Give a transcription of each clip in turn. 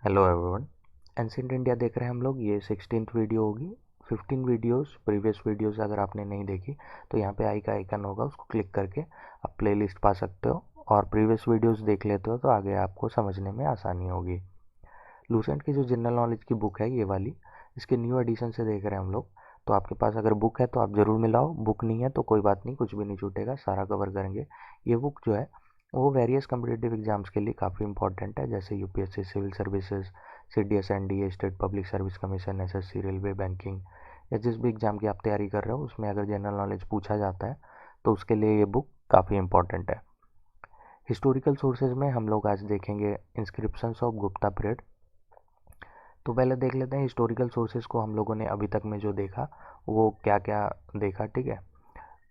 Hello everyone. Ancient India देख रहे हैं हम लोग। ये 16th वीडियो होगी। 15 वीडियोस प्रीवियस वीडियोस अगर आपने नहीं देखी तो यहाँ पे आई का आइकन होगा, उसको क्लिक करके आप प्लेलिस्ट पा सकते हो और प्रीवियस वीडियोस देख लेते हो तो आगे आपको समझने में आसानी होगी। लूसेंट की जो जनरल नॉलेज की बुक है ये वाली, इसके न्यू एडिशन से देख रहे हैं हम लोग। तो आपके पास अगर बुक है तो आप ज़रूर मिलाओ, बुक नहीं है तो कोई बात नहीं, कुछ भी नहीं छूटेगा, सारा कवर करेंगे। ये बुक जो है वो वेरियस कम्पिटिटिव एग्जाम्स के लिए काफ़ी इंपॉर्टेंट है, जैसे UPSC civil services, CDS NDA, state public service commission, SSC, railway, banking या जिस भी एग्ज़ाम की आप तैयारी कर रहे हो उसमें अगर जनरल नॉलेज पूछा जाता है तो उसके लिए ये बुक काफ़ी इंपॉर्टेंट है। हिस्टोरिकल सोर्सेज में हम लोग आज देखेंगे इंस्क्रिप्शंस ऑफ गुप्ता पीरियड। तो पहले देख लेते हैं हिस्टोरिकल सोर्सेज को हम लोगों ने अभी तक में जो देखा वो क्या क्या देखा, ठीक है।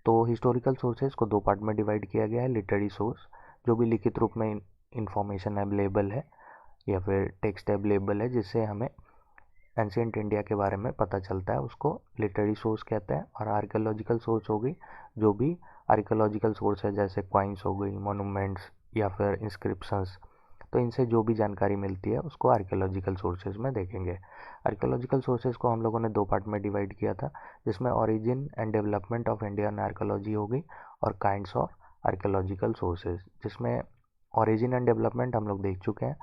तो हिस्टोरिकल सोर्सेज को दो पार्ट में डिवाइड किया गया है। लिटरेरी सोर्स, जो भी लिखित रूप में इंफॉर्मेशन अवेलेबल है या फिर टेक्स्ट अवेलेबल है जिससे हमें एंशिएंट इंडिया के बारे में पता चलता है, उसको लिटरेरी सोर्स कहते हैं। और आर्कियोलॉजिकल सोर्स हो गई, जो भी आर्कियोलॉजिकल सोर्स है जैसे क्वाइंस हो गई, मोनूमेंट्स या फिर इंस्क्रिप्शंस, तो इनसे जो भी जानकारी मिलती है उसको आर्कियोलॉजिकल सोर्सेज में देखेंगे। आर्कियोलॉजिकल सोर्सेज को हम लोगों ने दो पार्ट में डिवाइड किया था, जिसमें origin and development of Indian archaeology हो गई और काइंड्स ऑफ आर्कियोलॉजिकल सोर्सेज, जिसमें ओरिजिन एंड डेवलपमेंट हम लोग देख चुके हैं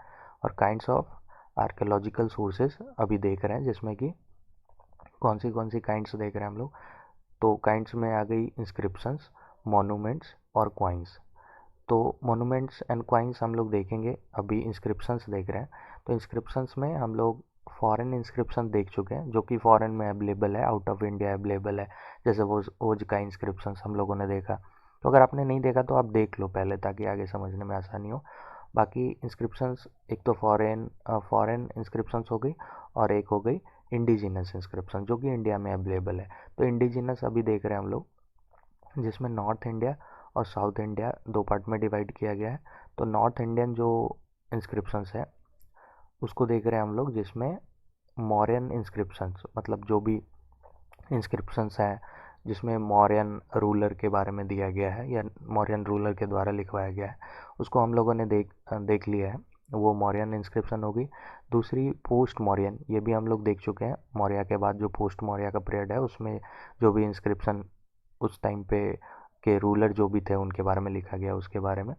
और काइंड्स ऑफ आर्कियोलॉजिकल सोर्सेज अभी देख रहे हैं, जिसमें कि कौन सी काइंड्स देख रहे हैं हम लोग। तो काइंड्स में आ गई इंस्क्रिप्शंस, मोनूमेंट्स और क्वाइंस। तो मोनूमेंट्स एंड क्वाइंस हम लोग देखेंगे, अभी इंस्क्रिप्शंस देख रहे हैं। तो इंस्क्रिप्शंस में हम लोग फॉरेन इंस्क्रिप्शन देख चुके हैं जो कि फॉरेन में अवेलेबल है, आउट ऑफ इंडिया अवेलेबल है, जैसे वो ओज का इंस्क्रिप्शंस हम लोगों ने देखा। तो अगर आपने नहीं देखा तो आप देख लो पहले, ताकि आगे समझने में आसानी हो। बाकी इंस्क्रिप्शंस एक तो फॉरेन इंस्क्रिप्शंस हो गई और एक हो गई इंडिजिनस इंस्क्रिप्शन जो कि इंडिया में अवेलेबल है। तो इंडिजिनस अभी देख रहे हैं हम लोग, जिसमें नॉर्थ इंडिया और साउथ इंडिया दो पार्ट में डिवाइड किया गया है। तो नॉर्थ इंडियन जो इंस्क्रिप्शंस है उसको देख रहे हैं हम लोग, जिसमें मौर्यन इंस्क्रिप्शंस, मतलब जो भी इंस्क्रिप्शंस हैं जिसमें मौर्यन रूलर के बारे में दिया गया है या मौर्यन रूलर के द्वारा लिखवाया गया है, उसको हम लोगों ने देख लिया है। वो मौर्यन इंस्क्रिप्शन होगी। दूसरी पोस्ट मौर्यन, ये भी हम लोग देख चुके हैं। मौर्य के बाद जो पोस्ट मौर्य का पीरियड है उसमें जो भी इंस्क्रिप्शन उस टाइम पे के रूलर जो भी थे उनके बारे में लिखा गया, उसके बारे में।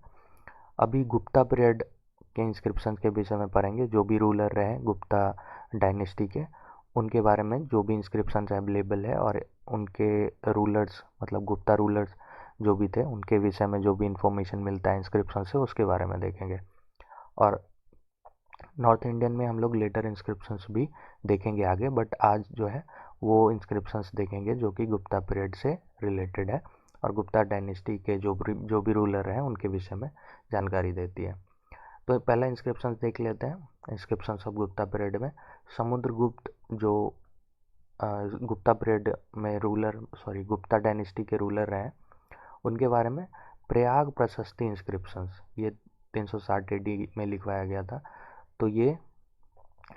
अभी गुप्ता पीरियड के इंस्क्रिप्शन के विषय में पढ़ेंगे, जो भी रूलर रहे गुप्ता डायनेस्टी के, उनके बारे में जो भी इंस्क्रिप्शन अवेलेबल है और उनके रूलर्स, मतलब गुप्ता रूलर्स जो भी थे उनके विषय में जो भी इंफॉर्मेशन मिलता है इंस्क्रिप्शन से, उसके बारे में देखेंगे। और नॉर्थ इंडियन में हम लोग लेटर इंस्क्रिप्शंस भी देखेंगे आगे, बट आज जो है वो इंस्क्रिप्शंस देखेंगे जो कि गुप्ता पीरियड से रिलेटेड है और गुप्ता डायनेस्टी के जो भी रूलर हैं उनके विषय में जानकारी देती है। तो पहला इंस्क्रिप्शंस देख लेते हैं। इंस्क्रिप्शंस ऑफ गुप्ता पीरियड में समुद्रगुप्त जो गुप्ता पीरियड में गुप्ता डायनेस्टी के रूलर रहे उनके बारे में प्रयाग प्रशस्ति इंस्क्रिप्शंस, ये 360 एडी में लिखवाया गया था। तो ये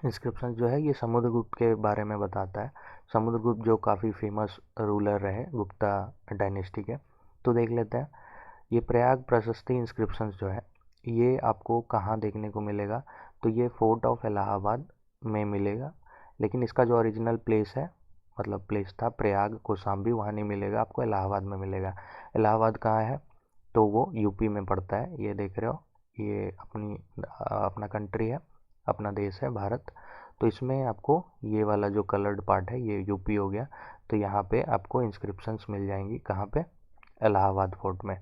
इंस्क्रिप्शन जो है ये समुद्रगुप्त के बारे में बताता है। समुद्रगुप्त जो काफ़ी फेमस रूलर रहे गुप्ता डायनेस्टी के। तो देख लेते हैं, ये प्रयाग प्रशस्ति इंस्क्रिप्शन जो है ये आपको कहाँ देखने को मिलेगा। तो ये फोर्ट ऑफ इलाहाबाद में मिलेगा, लेकिन इसका जो ओरिजिनल प्लेस है, मतलब प्लेस था प्रयाग कौशाम्बी, वहाँ नहीं मिलेगा आपको, इलाहाबाद में मिलेगा। इलाहाबाद कहाँ है? तो वो यूपी में पड़ता है। ये देख रहे हो, ये अपना कंट्री है, अपना देश है भारत। तो इसमें आपको ये वाला जो कलर्ड पार्ट है ये यूपी हो गया। तो यहाँ पे आपको इंस्क्रिप्शंस मिल जाएंगी, कहाँ पे? इलाहाबाद फोर्ट में।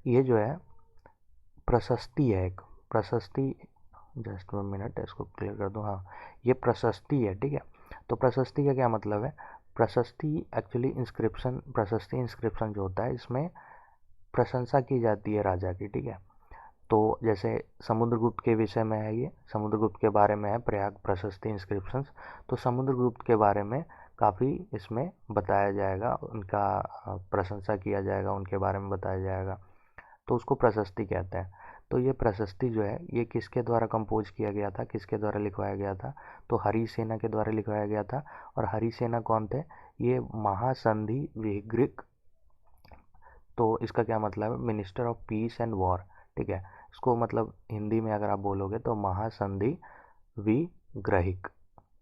ये जो है प्रशस्ति है, एक प्रशस्ति, जस्ट 1 मिनट इसको क्लियर कर दूँ। हाँ, ये प्रशस्ति है, ठीक है। तो प्रशस्ति का क्या मतलब है? प्रशस्ति एक्चुअली इंस्क्रिप्शन, प्रशस्ति इंस्क्रिप्शन जो होता है इसमें प्रशंसा की जाती है राजा की, ठीक है। तो जैसे समुद्रगुप्त के विषय में है, ये समुद्रगुप्त के बारे में है प्रयाग प्रशस्ति इंस्क्रिप्शंस। तो समुद्रगुप्त के बारे में काफ़ी इसमें बताया जाएगा, उनका प्रशंसा किया जाएगा, उनके बारे में बताया जाएगा, तो उसको प्रशस्ति कहते हैं। तो ये प्रशस्ति जो है ये किसके द्वारा कंपोज किया गया था, किसके द्वारा लिखवाया गया था? तो हरिसेना के द्वारा लिखवाया गया था। और हरिसेना कौन थे? ये महासंधि विग्रिक, तो इसका क्या मतलब है? Minister of peace and war, ठीक है। इसको मतलब हिंदी में अगर आप बोलोगे तो महासंधि विग्रहिक,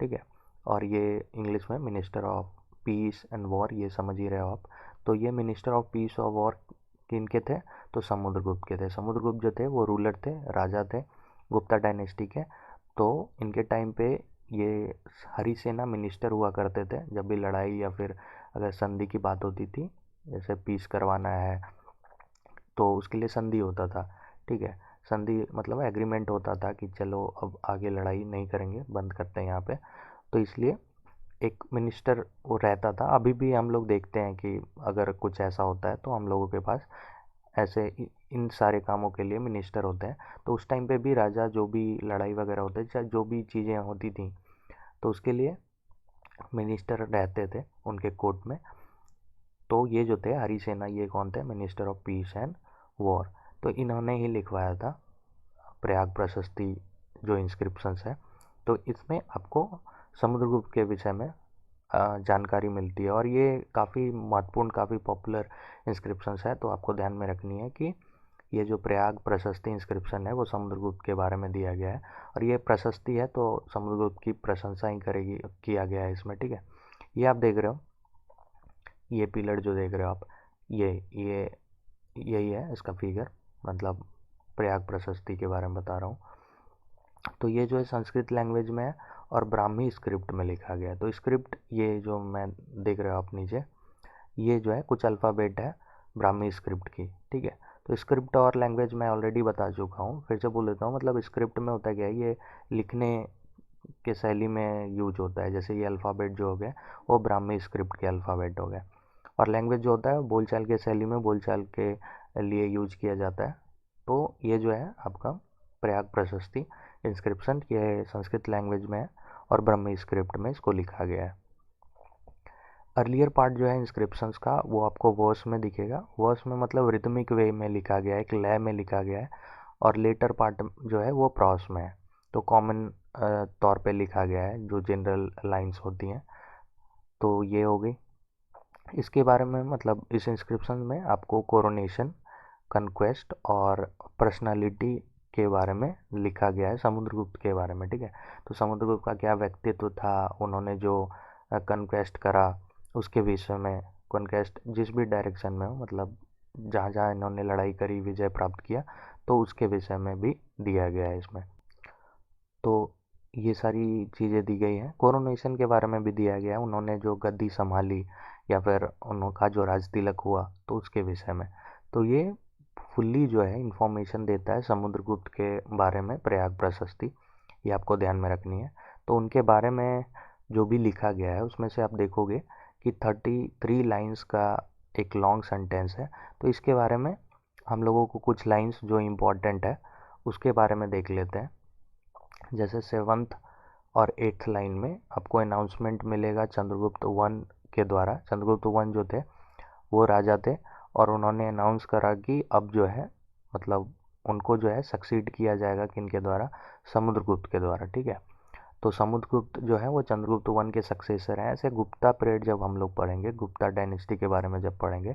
ठीक है। और ये इंग्लिश में minister of peace and war, ये समझ ही रहे हो आप। तो ये मिनिस्टर ऑफ पीस और वॉर किनके थे, तो समुद्रगुप्त के थे। समुद्रगुप्त जो थे वो रूलर थे, राजा थे गुप्ता डायनेस्टी के। तो इनके टाइम पे ये हरिसेना मिनिस्टर हुआ करते थे। जब भी लड़ाई या फिर अगर संधि की बात होती थी, जैसे पीस करवाना है, तो उसके लिए संधि होता था, ठीक है। संधि मतलब एग्रीमेंट होता था कि चलो अब आगे लड़ाई नहीं करेंगे, बंद करते हैं यहाँ पे। तो इसलिए एक मिनिस्टर वो रहता था। अभी भी हम लोग देखते हैं कि अगर कुछ ऐसा होता है तो हम लोगों के पास ऐसे इन सारे कामों के लिए मिनिस्टर होते हैं। तो उस टाइम पे भी राजा जो भी लड़ाई वगैरह होते चाहे जो भी चीज़ें होती थी, तो उसके लिए मिनिस्टर रहते थे उनके कोर्ट में। तो ये जो थे हरिसेना, ये कौन थे, minister of peace and war. तो इन्होंने ही लिखवाया था प्रयाग प्रशस्ति जो इंस्क्रिप्शंस है। तो इसमें आपको समुद्रगुप्त के विषय में जानकारी मिलती है। और ये काफ़ी महत्वपूर्ण, काफ़ी पॉपुलर इंस्क्रिप्शंस है। तो आपको ध्यान में रखनी है कि ये जो प्रयाग प्रशस्ति इंस्क्रिप्शन है वो समुद्रगुप्त के बारे में दिया गया है। और ये प्रशस्ति है तो समुद्रगुप्त की प्रशंसा ही करेगी, किया गया है इसमें, ठीक है। ये आप देख रहे हो, ये पिलर जो देख रहे हो आप, ये यही है इसका फिगर, मतलब प्रयाग प्रशस्ति के बारे में बता रहा हूँ। तो ये जो है संस्कृत लैंग्वेज में है और ब्राह्मी स्क्रिप्ट में लिखा गया है। तो स्क्रिप्ट ये जो मैं देख रहे हो आप नीचे, ये जो है कुछ अल्फ़ाबेट है ब्राह्मी स्क्रिप्ट की, ठीक है। तो स्क्रिप्ट और लैंग्वेज मैं ऑलरेडी बता चुका हूँ, फिर से बोल देता हूँ। मतलब स्क्रिप्ट में होता क्या है, ये लिखने के शैली में यूज होता है। जैसे ये अल्फ़ाबेट जो हो गए वो ब्राह्मी स्क्रिप्ट के अल्फ़ाबेट हो गए। और लैंग्वेज जो होता है बोलचाल के शैली में, बोलचाल के लिए यूज किया जाता है। तो ये जो है आपका प्रयाग प्रशस्ति इंस्क्रिप्शन, ये संस्कृत लैंग्वेज में है और ब्राह्मी स्क्रिप्ट में इसको लिखा गया है। अर्लियर पार्ट जो है इंस्क्रिप्शंस का वो आपको वर्स में दिखेगा। वर्स में मतलब रिदमिक वे में लिखा गया है, एक लय में लिखा गया है। और लेटर पार्ट जो है वो प्रॉस में है। तो कॉमन तौर पे लिखा गया है, जो जनरल लाइंस होती हैं। तो ये हो गई इसके बारे में। मतलब इस इंस्क्रिप्शन में आपको कोरोनेशन, कन्क्वेस्ट और पर्सनालिटी के बारे में लिखा गया है, समुद्रगुप्त के बारे में, ठीक है। तो समुद्रगुप्त का क्या व्यक्तित्व था, उन्होंने जो कन्क्वेस्ट करा उसके विषय में, कन्क्वेस्ट जिस भी डायरेक्शन में हो, मतलब जहाँ जहाँ इन्होंने लड़ाई करी, विजय प्राप्त किया, तो उसके विषय में भी दिया गया है इसमें। तो ये सारी चीज़ें दी गई हैं। कोरोनेशन के बारे में भी दिया गया है, उन्होंने जो गद्दी संभाली या फिर उनका जो राज तिलक हुआ, तो उसके विषय में। तो ये फुल्ली जो है इंफॉर्मेशन देता है समुद्रगुप्त के बारे में प्रयाग प्रशस्ति, ये आपको ध्यान में रखनी है। तो उनके बारे में जो भी लिखा गया है उसमें से आप देखोगे कि 33 लाइंस का एक लॉन्ग सेंटेंस है। तो इसके बारे में हम लोगों को कुछ लाइंस जो इम्पोर्टेंट है उसके बारे में देख लेते हैं। जैसे 7th और 8th लाइन में आपको अनाउंसमेंट मिलेगा चंद्रगुप्त वन के द्वारा। चंद्रगुप्त वन जो थे वो राजा थे और उन्होंने अनाउंस करा कि अब जो है, मतलब उनको जो है सक्सीड किया जाएगा किनके द्वारा, समुद्रगुप्त के द्वारा, ठीक है। तो समुद्रगुप्त जो है वो चंद्रगुप्त वन के सक्सेसर हैं। ऐसे गुप्ता पीरियड जब हम लोग पढ़ेंगे, गुप्ता डायनेस्टी के बारे में जब पढ़ेंगे,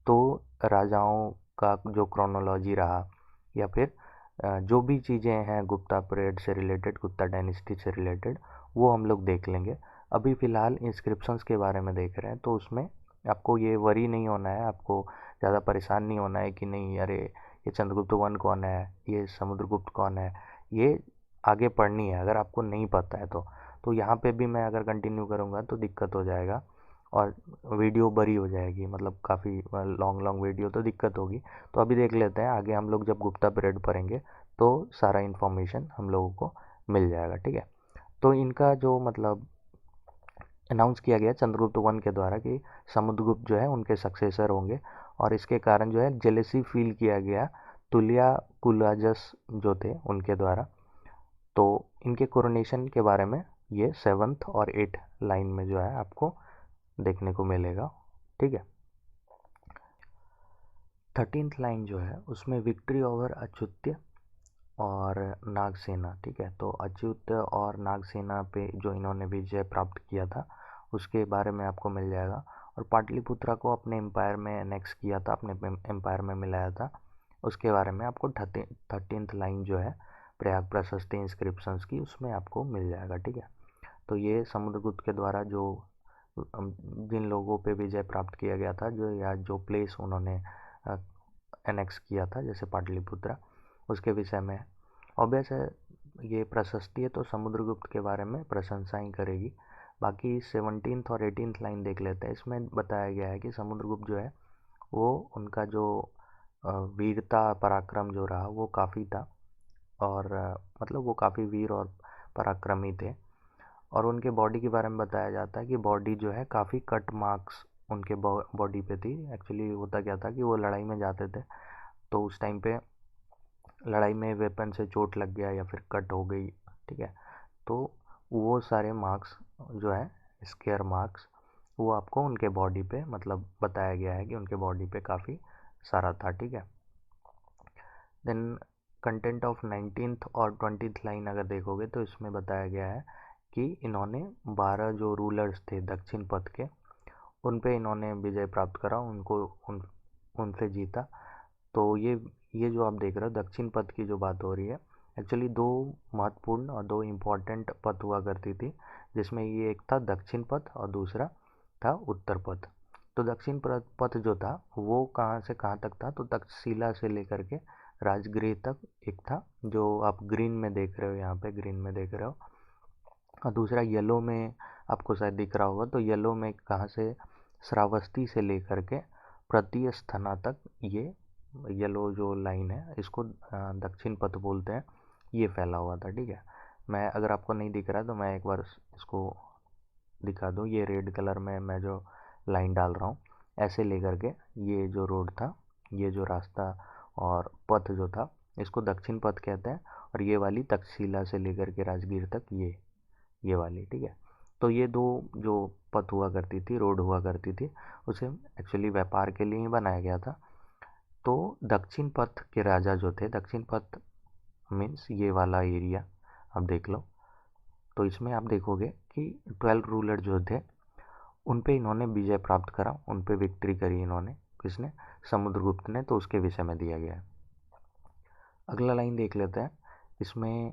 तो राजाओं का जो क्रोनोलॉजी रहा या फिर जो भी चीज़ें हैं गुप्ता पीरियड से रिलेटेड, गुप्ता डायनेस्टी से रिलेटेड, वो हम लोग देख लेंगे। अभी फ़िलहाल इंस्क्रिप्शंस के बारे में देख रहे हैं। तो उसमें आपको ये वरी नहीं होना है, आपको ज़्यादा परेशान नहीं होना है कि नहीं अरे ये चंद्रगुप्त वन कौन है, ये समुद्रगुप्त कौन है। ये आगे पढ़नी है, अगर आपको नहीं पता है तो यहाँ पे भी मैं अगर कंटिन्यू करूँगा तो दिक्कत हो जाएगा और वीडियो बड़ी हो जाएगी, मतलब काफ़ी लॉन्ग लॉन्ग वीडियो, तो दिक्कत होगी। तो अभी देख लेते हैं, आगे हम लोग जब गुप्ता पीरियड पढ़ेंगे तो सारा इन्फॉर्मेशन हम लोगों को मिल जाएगा, ठीक है। तो इनका जो मतलब अनाउंस किया गया चंद्रगुप्त वन के द्वारा कि समुद्रगुप्त जो है उनके सक्सेसर होंगे, और इसके कारण जो है जेलेसी फील किया गया तुलिया कुलाजस जो थे उनके द्वारा। तो इनके कोरोनेशन के बारे में ये 7th और 8th लाइन में जो है आपको देखने को मिलेगा, ठीक है। 13th लाइन जो है उसमें विक्ट्री ओवर अच्युत्य और नागसेना, ठीक है। तो अच्युत और नागसेना पे जो इन्होंने विजय प्राप्त किया था उसके बारे में आपको मिल जाएगा। और पाटलिपुत्रा को अपने एम्पायर में एनेक्स किया था, अपने एम्पायर में मिलाया था। उसके बारे में आपको 13th लाइन जो है प्रयाग प्रशस्ति इंस्क्रिप्शंस की, उसमें आपको मिल जाएगा। ठीक है, तो ये समुद्रगुप्त के द्वारा जो जिन लोगों पे विजय प्राप्त किया गया था, जो या जो प्लेस उन्होंने एनेक्स किया था, जैसे पाटलिपुत्रा, उसके विषय में ऑब्वियस है। ये प्रशस्ति है तो समुद्रगुप्त के बारे में प्रशंसा ही करेगी। बाकी 17th और 18th लाइन देख लेते हैं। इसमें बताया गया है कि समुद्रगुप्त जो है वो उनका जो वीरता पराक्रम जो रहा वो काफ़ी था, और मतलब वो काफ़ी वीर और पराक्रमी थे। और उनके बॉडी के बारे में बताया जाता है कि बॉडी जो है काफ़ी कट मार्क्स उनके बॉडी पे थी। एक्चुअली होता क्या था कि वो लड़ाई में जाते थे तो उस टाइम पे लड़ाई में वेपन से चोट लग गया या फिर कट हो गई, ठीक है, तो वो सारे मार्क्स जो है स्केयर मार्क्स वो आपको उनके बॉडी पे मतलब बताया गया है कि उनके बॉडी पे काफ़ी सारा था। ठीक है, देन कंटेंट ऑफ 19th और 20th लाइन अगर देखोगे तो इसमें बताया गया है कि इन्होंने 12 जो रूलर्स थे दक्षिण पथ के, उन पे इन्होंने विजय प्राप्त करा, उनसे जीता। तो ये जो आप देख रहे हो दक्षिण पथ की जो बात हो रही है, एक्चुअली दो महत्वपूर्ण और दो इम्पॉर्टेंट पथ हुआ करती थी, जिसमें ये एक था दक्षिण पथ और दूसरा था उत्तर पथ। तो दक्षिण पथ जो था वो कहाँ से कहाँ तक था, तो तक्षशिला से लेकर के राजगृह तक एक था, जो आप ग्रीन में देख रहे हो, यहाँ पे ग्रीन में देख रहे हो। और दूसरा येलो में आपको शायद दिख रहा होगा, तो येलो में कहाँ से, श्रावस्ती से लेकर के प्रतिस्थना तक, ये येलो जो लाइन है इसको दक्षिण पथ बोलते हैं, ये फैला हुआ था। ठीक है, मैं अगर आपको नहीं दिख रहा है तो मैं एक बार इसको दिखा दूँ। ये रेड कलर में मैं जो लाइन डाल रहा हूँ, ऐसे लेकर के ये जो रोड था, ये जो रास्ता और पथ जो था, इसको दक्षिण पथ कहते हैं। और ये वाली तक्षशिला से लेकर के राजगीर तक ये वाली, ठीक है। तो ये दो जो पथ हुआ करती थी, रोड हुआ करती थी, उसे एक्चुअली व्यापार के लिए ही बनाया गया था। तो दक्षिण पथ के राजा जो थे, दक्षिण पथ मीन्स ये वाला एरिया आप देख लो, तो इसमें आप देखोगे कि 12 रूलर जो थे उन पे इन्होंने विजय प्राप्त करा, उन पे विक्ट्री करी इन्होंने, किसने, समुद्रगुप्त ने। तो उसके विषय में दिया गया है। अगला लाइन देख लेते हैं। इसमें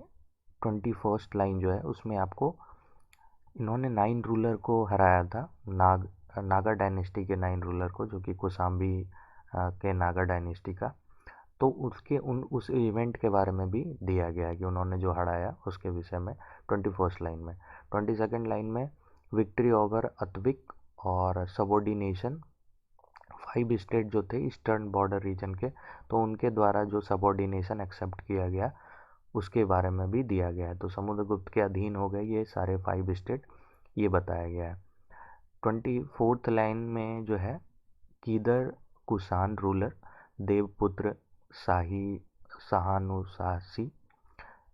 21st लाइन जो है उसमें आपको इन्होंने 9 रूलर को हराया था, नागा डायनेस्टी के 9 रूलर को, जो कि कोसाम्बी के नागा डायनेस्टी का। तो उस इवेंट के बारे में भी दिया गया है कि उन्होंने जो हराया उसके विषय में 21st लाइन में। 22nd लाइन में विक्ट्री ओवर अत्विक और सबॉर्डिनेशन, 5 स्टेट जो थे ईस्टर्न बॉर्डर रीजन के, तो उनके द्वारा जो सबॉर्डिनेशन एक्सेप्ट किया गया उसके बारे में भी दिया गया है। तो समुद्रगुप्त के अधीन हो गए ये सारे 5 स्टेट, ये बताया गया है। 24th लाइन में जो है कीदर कुषाण रूलर देवपुत्र सहानुसाही,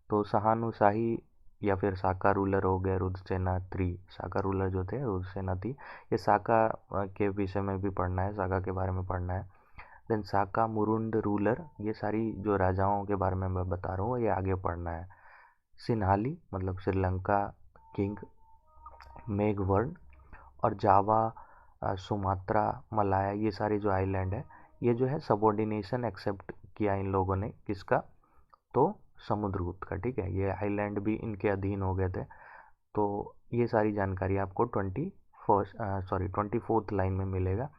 तो सहानुसाही या फिर साका रूलर हो गए रुद्रसेना 3, साका रूलर जो थे रुद्रसेना थी। ये साका के विषय में भी पढ़ना है, साका के बारे में पढ़ना है। देन साका मुरुंड रूलर, ये सारी जो राजाओं के बारे में मैं बता रहा हूँ ये आगे पढ़ना है। सिन्हाली मतलब श्रीलंका किंग, मेघवर्ण और जावा, सुमात्रा, मलाया, ये सारे जो आइलैंड है, ये जो है सबॉर्डिनेशन एक्सेप्ट किया इन लोगों ने, किसका, तो समुद्रगुप्त का। ठीक है, ये आइलैंड भी इनके अधीन हो गए थे। तो ये सारी जानकारी आपको 24th लाइन में मिलेगा।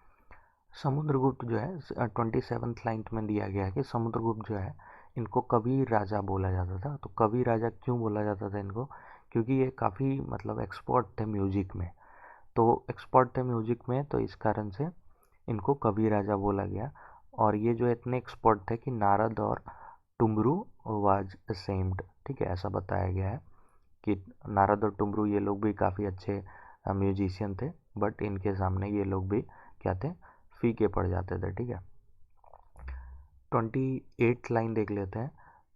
समुद्रगुप्त जो है 27th लाइन में दिया गया है कि समुद्रगुप्त जो है इनको कवि राजा बोला जाता था। तो कवि राजा क्यों बोला जाता था इनको, क्योंकि ये काफ़ी मतलब एक्सपर्ट थे म्यूजिक में, तो एक्सपर्ट थे म्यूजिक में, तो इस कारण से इनको कवि राजा बोला गया। और ये जो इतने एक्सपर्ट थे कि नारद और टुमरू वाज सेम्ड, ठीक है, ऐसा बताया गया है कि नारद और टुमरू ये लोग भी काफ़ी अच्छे म्यूजिशियन थे, बट इनके सामने ये लोग भी क्या थे, फीके पड़ जाते थे। ठीक है, 28th लाइन देख लेते हैं।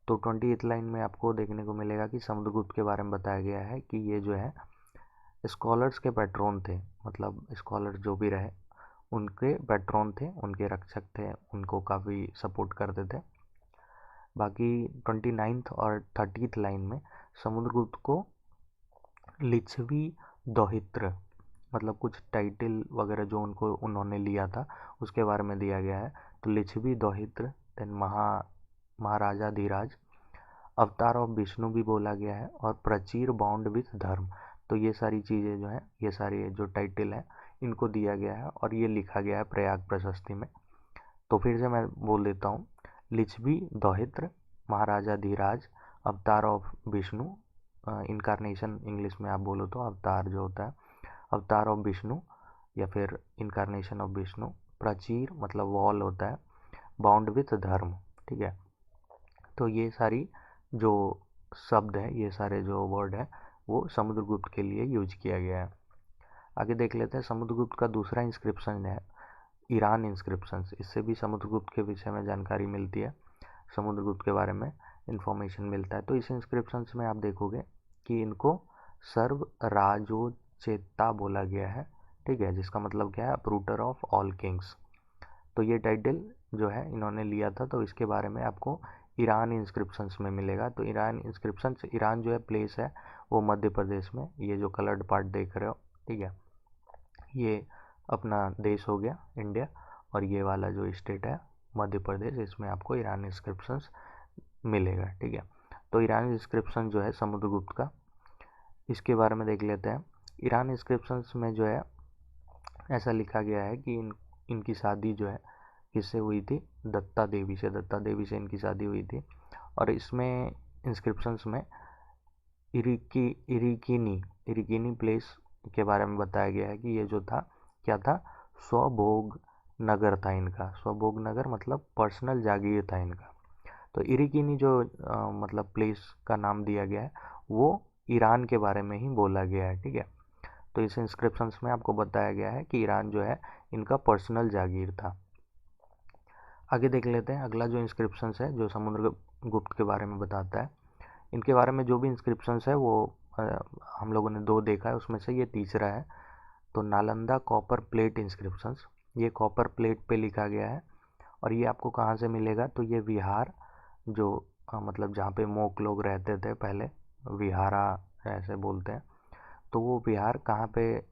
तो 28th लाइन में आपको देखने को मिलेगा कि समुद्रगुप्त के बारे में बताया गया है कि ये जो है स्कॉलर्स के पैट्रोन थे, मतलब स्कॉलर जो भी रहे उनके पैट्रोन थे, उनके रक्षक थे, उनको काफ़ी सपोर्ट करते थे। बाकी 29th और 30th लाइन में समुद्रगुप्त को लिच्छवी दौहित्र, मतलब कुछ टाइटल वगैरह जो उन्होंने लिया था उसके बारे में दिया गया है। तो लिच्छवी दौहित्र देन महाराजाधिराज, अवतार ऑफ विष्णु भी बोला गया है, और प्राचीर बाउंड विथ धर्म। तो ये सारी चीज़ें जो हैं, ये सारे जो टाइटल हैं इनको दिया गया है और ये लिखा गया है प्रयाग प्रशस्ति में। तो फिर से मैं बोल देता हूँ, लिच्छवी दौहित्र, महाराजाधिराज, अवतार ऑफ विष्णु, इनकारनेशन इंग्लिश में आप बोलो तो अवतार जो होता है, अवतार ऑफ विष्णु या फिर इनकारनेशन ऑफ विष्णु, प्राचीर मतलब वॉल होता है, बाउंड विथ धर्म, ठीक है। तो ये सारी जो शब्द है, ये सारे जो वर्ड है वो समुद्रगुप्त के लिए यूज किया गया है। आगे देख लेते हैं, समुद्रगुप्त का दूसरा इंस्क्रिप्शन है ईरान इंस्क्रिप्शंस। इससे भी समुद्रगुप्त के विषय में जानकारी मिलती है, समुद्रगुप्त के बारे में इंफॉर्मेशन मिलता है। तो इस इंस्क्रिप्शंस में आप देखोगे कि इनको सर्व राजोचेता बोला गया है, ठीक है, जिसका मतलब क्या है, अप्रूटर ऑफ ऑल किंग्स। तो ये टाइटल जो है इन्होंने लिया था, तो इसके बारे में आपको ईरान इंस्क्रिप्शंस में मिलेगा। तो ईरान इंस्क्रिप्शंस, ईरान जो है प्लेस है वो मध्य प्रदेश में, ये जो कलर्ड पार्ट देख रहे हो, ठीक है, ये अपना देश हो गया इंडिया, और ये वाला जो स्टेट है मध्य प्रदेश, इसमें आपको ईरान इंस्क्रिप्शंस मिलेगा, ठीक है। तो ईरान इंस्क्रिप्शन जो है समुद्रगुप्त का, इसके बारे में देख लेते हैं। ईरान इंस्क्रिप्शंस में जो है ऐसा लिखा गया है कि इनकी शादी जो है किससे हुई थी, दत्ता देवी से, दत्ता देवी से इनकी शादी हुई थी। और इसमें इंस्क्रिप्शंस में इरिकिनी प्लेस के बारे में बताया गया है कि ये जो था क्या था, स्वभोग नगर था इनका। स्वभोग नगर मतलब पर्सनल जागीर था इनका। तो इरिकिनी जो मतलब प्लेस का नाम दिया गया है वो ईरान के बारे में ही बोला गया है, ठीक है। तो इस इंस्क्रिप्शंस में आपको बताया गया है कि ईरान जो है इनका पर्सनल जागीर था। आगे देख लेते हैं, अगला जो इंस्क्रिप्शंस है जो समुद्रगुप्त के बारे में बताता है। इनके बारे में जो भी इंस्क्रिप्शंस है वो हम लोगों ने 2 देखा है, उसमें से ये तीसरा है। तो नालंदा कॉपर प्लेट इंस्क्रिप्शंस, ये कॉपर प्लेट पे लिखा गया है। और ये आपको कहाँ से मिलेगा, तो ये विहार जो मतलब जहाँ पे मोक लोग रहते थे पहले, विहारा ऐसे बोलते हैं, तो वो बिहार कहाँ पे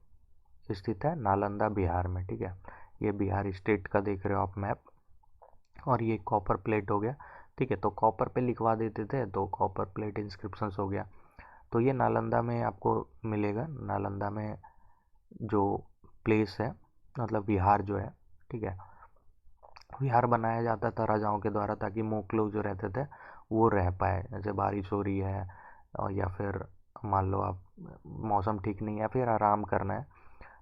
स्थित है, नालंदा बिहार में, ठीक है। ये बिहार स्टेट का देख रहे हो आप मैप, और ये कॉपर प्लेट हो गया, ठीक है। तो कॉपर पे लिखवा देते थे तो कॉपर प्लेट इंस्क्रिप्शंस हो गया। तो ये नालंदा में आपको मिलेगा, नालंदा में जो प्लेस है मतलब विहार जो है, ठीक है, विहार बनाया जाता था राजाओं के द्वारा ताकि मोक लोग जो रहते थे वो रह पाए। जैसे बारिश हो रही है और या फिर मान लो आप मौसम ठीक नहीं है, फिर आराम करना है,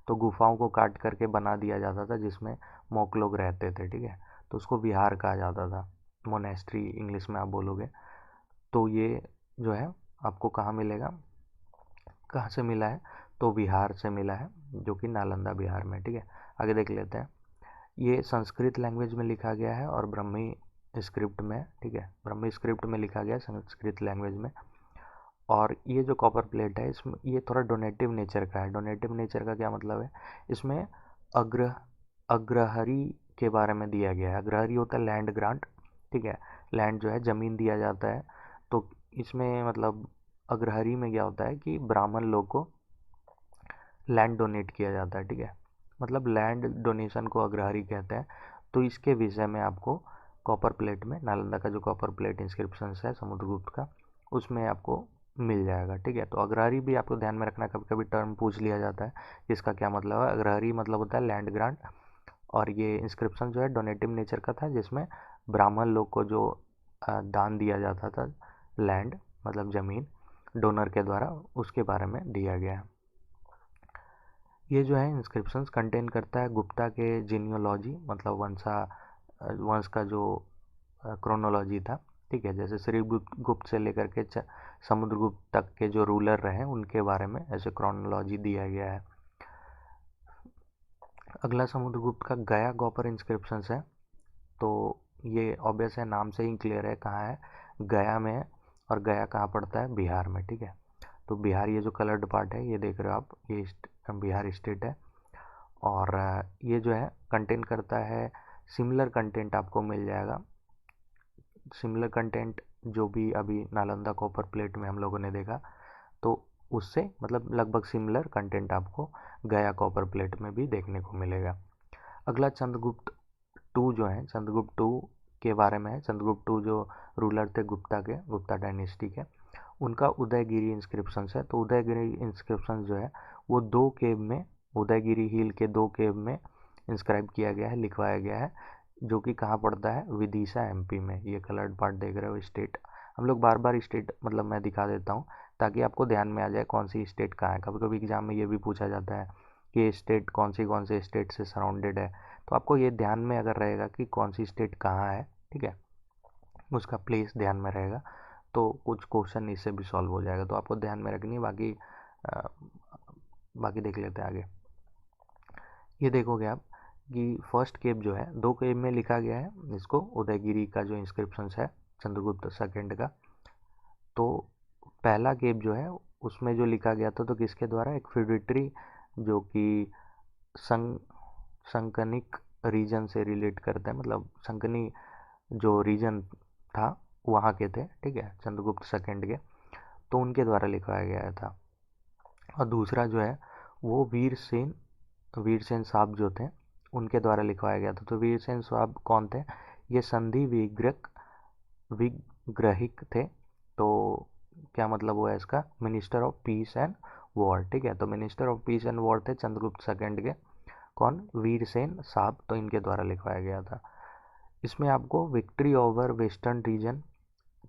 तो गुफाओं को काट करके बना दिया जाता था जिसमें मोक लोग रहते थे, ठीक है। तो उसको विहार कहा जाता था, मोनेस्ट्री इंग्लिश में आप बोलोगे। तो ये जो है आपको कहाँ मिलेगा, कहाँ से मिला है, तो बिहार से मिला है, जो कि नालंदा बिहार में, ठीक है। आगे देख लेते हैं, ये संस्कृत लैंग्वेज में लिखा गया है और ब्रह्मी स्क्रिप्ट में, ठीक है, ब्रह्मी स्क्रिप्ट में लिखा गया है संस्कृत लैंग्वेज में। और ये जो कॉपर प्लेट है इसमें ये थोड़ा डोनेटिव नेचर का है। डोनेटिव नेचर का क्या मतलब है, इसमें अग्रहरी के बारे में दिया गया है। अग्रहरी होता है लैंड ग्रांट, ठीक है, लैंड जो है ज़मीन दिया जाता है। तो इसमें मतलब अग्रहरी में क्या होता है कि ब्राह्मण लोग को लैंड डोनेट किया जाता है, ठीक है, मतलब लैंड डोनेशन को अग्रहरी कहते हैं। तो इसके विषय में आपको कॉपर प्लेट में, नालंदा का जो कॉपर प्लेट इंस्क्रिप्शन है समुद्रगुप्त का, उसमें आपको मिल जाएगा, ठीक है। तो अग्रहरी भी आपको ध्यान में रखना, कभी कभी टर्म पूछ लिया जाता है इसका क्या मतलब है। अग्रहरी मतलब होता है लैंड ग्रांट, और ये इंस्क्रिप्शन जो है डोनेटिव नेचर का था, जिसमें ब्राह्मण लोग को जो दान दिया जाता था लैंड मतलब ज़मीन डोनर के द्वारा, उसके बारे में दिया गया है। ये जो है इंस्क्रिप्शंस कंटेन करता है गुप्ता के जीनियोलॉजी, मतलब वंश का जो क्रोनोलॉजी था, ठीक है। जैसे श्री गुप्त से लेकर के समुद्रगुप्त तक के जो रूलर रहे उनके बारे में ऐसे क्रोनोलॉजी दिया गया है। अगला समुद्रगुप्त का गया गॉपर इंस्क्रिप्शंस है। तो ये ऑब्वियस है, नाम से ही क्लियर है कहाँ है, गया में है। और गया कहाँ पड़ता है, बिहार में, ठीक है। तो बिहार ये जो कलर्ड पार्ट है ये देख रहे हो आप, ये बिहार स्टेट है। और ये जो है कंटेंट करता है सिमिलर कंटेंट, आपको मिल जाएगा सिमिलर कंटेंट जो भी अभी नालंदा कॉपर प्लेट में हम लोगों ने देखा, तो उससे मतलब लगभग सिमिलर कंटेंट आपको गया कॉपर प्लेट में भी देखने को मिलेगा। अगला चंद्रगुप्त टू जो है, चंद्रगुप्त टू के बारे में है। चंद्रगुप्त जो रूलर थे गुप्ता डायनेस्टी के, उनका उदयगिरी इंस्क्रिप्शन है। तो उदयगिरी इंस्क्रिप्शन जो है वो 2 केव में, उदयगिरी हिल के 2 केव में इंस्क्राइब किया गया है, लिखवाया गया है, जो कि कहाँ पड़ता है, विदिशा एमपी में। ये कलर्ड पार्ट देख रहे हो स्टेट, हम लोग बार बार स्टेट मतलब मैं दिखा देता हूँ ताकि आपको ध्यान में आ जाए कौन सी स्टेट कहाँ है। कभी कभी एग्जाम में ये भी पूछा जाता है कि स्टेट कौन से स्टेट से सराउंडेड है, तो आपको ये ध्यान में अगर रहेगा कि कौन सी स्टेट कहाँ है, ठीक है, उसका प्लेस ध्यान में रहेगा तो कुछ क्वेश्चन इससे भी सॉल्व हो जाएगा। तो आपको ध्यान में रखनी है। बाकी देख लेते हैं आगे। ये देखोगे आप कि फर्स्ट केव जो है 2 केव में लिखा गया है इसको, उदयगिरी का जो इंस्क्रिप्शन है चंद्रगुप्त सेकंड का। तो पहला केव जो है उसमें जो लिखा गया था तो किसके द्वारा, एक फ्यूडिटरी जो कि संकनिक रीजन से रिलेट करते हैं, मतलब संकनी जो रीजन था वहाँ के थे, ठीक है, चंद्रगुप्त सेकंड के, तो उनके द्वारा लिखवाया गया था। और दूसरा जो है वो वीरसेन साहब जो थे उनके द्वारा लिखवाया गया था। तो वीरसेन साहब कौन थे, ये संधि विग्रहिक थे। तो क्या मतलब हुआ इसका, minister of peace and war, ठीक है। तो minister of peace and war थे चंद्रगुप्त सेकंड के, कौन, वीरसेन साहब, तो इनके द्वारा लिखवाया गया था। इसमें आपको विक्ट्री ओवर वेस्टर्न रीजन